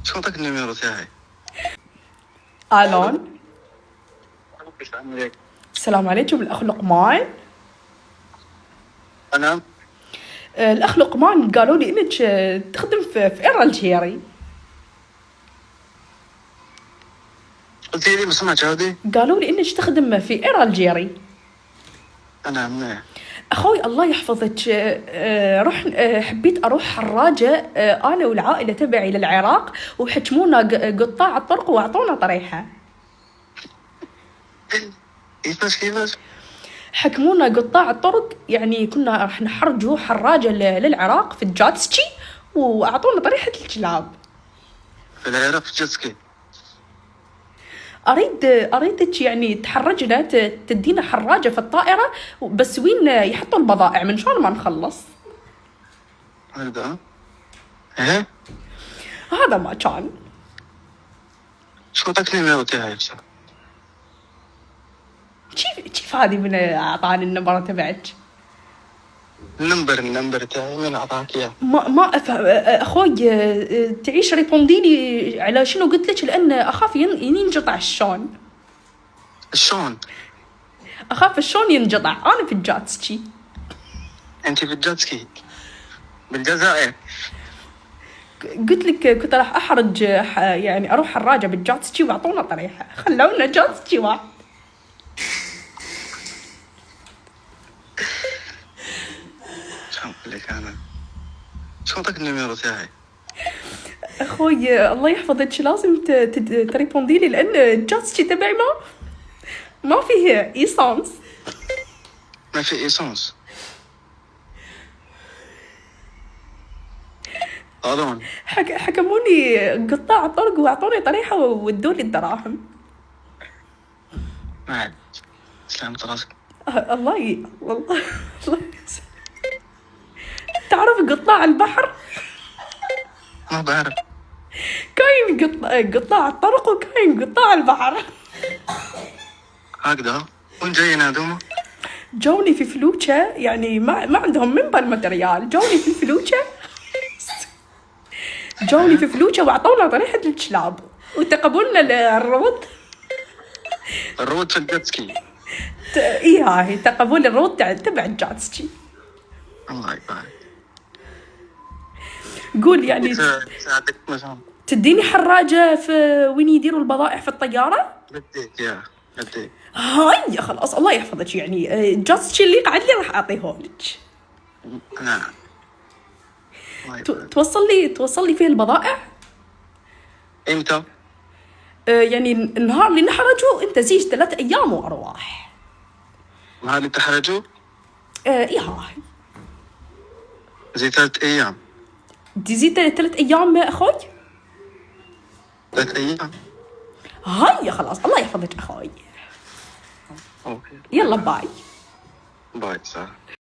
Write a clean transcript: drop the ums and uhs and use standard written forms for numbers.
صوتك النميرو تاعي. الون. السلام عليكم الاخ لقمان. انا الاخ لقمان قالوا لي انك تخدم في اير الجيري. قلت لي ما سمعتش هذه. قالوا لي انك تخدم في اير الجيري. انا منيح. اخوي الله يحفظك، حبيت اروح حراجه، انا والعائله تبعي للعراق، وحكمونا قطاع الطرق واعطونا طريحه. كيفاش حكمونا قطاع الطرق، يعني كنا راح نحرجوا حراجه للعراق في الجاتسكي، واعطونا طريحه الكلاب. في العراق في جتسكي. اريدك يعني تحرجنا، تدينا حراجه في الطائره، بس وين يحطوا البضائع من شلون ما نخلص. هذا ايه هذا ما كان. صوتك النميرو تاعي بصح. كيف هذه من اعطاني النمبر تبعك؟ النمبر تاعي من اعطاك اياه؟ ما افهم اخوي، تعيش ريبوندي لي على شنو قلت لك، لان اخاف ينقطع الشون. شلون؟ اخاف الشون ينقطع، انا في الجاتسكي. انت في الجاتسكي بالجزائر؟ قلت لك كنت راح احرج، يعني اروح حراجه بالجاتسكي واعطونا طريحه، خلونا جاتسكي واحد. شو اقول لك انا؟ صوتك النميرو تاعي. اخوي الله يحفظك، لازم تريبوندي لي، لان الجاتسكي تبعي ما فيه ايسانس. ما في ايسانس. الون. حكموني قطاع الطرق واعطوني طريحه وادوني الدراهم. ما عاد سلامة راسك. والله تعرف قطاع البحر؟ ما بعرف. كاين قطاع الطرق وكاين قطاع البحر. هكذا. وين جايين هذوما؟ جوني في فلوكة، يعني ما عندهم منبر ماتريال، جوني في فلوكة. جوني في فلوكة واعطونا طريحة الكلاب وتقبلنا الروض. الروت في الجاتسكي. اي هاي تقبل الروض تبع الجاتسكي. الله يبارك. قول يعني ساعدك مثلا. تديني حراجة في وين يديروا البضائع في الطيارة؟ بديك. هاي خلاص الله يحفظك، يعني جاتسكي اللي قاعد لي راح اعطيه لك. نعم. توصل لي فيه البضائع. امتى؟ يعني النهار اللي نحرجوا انت زيج 3 أيام وارواح. نهار اللي تحرجوا؟ ايه هاي زي 3 ايام. تزيد 3 أيام اخوي. 3 ايام. هاي خلاص الله يحفظك اخوي. اوكي. يلا باي. باي. صح.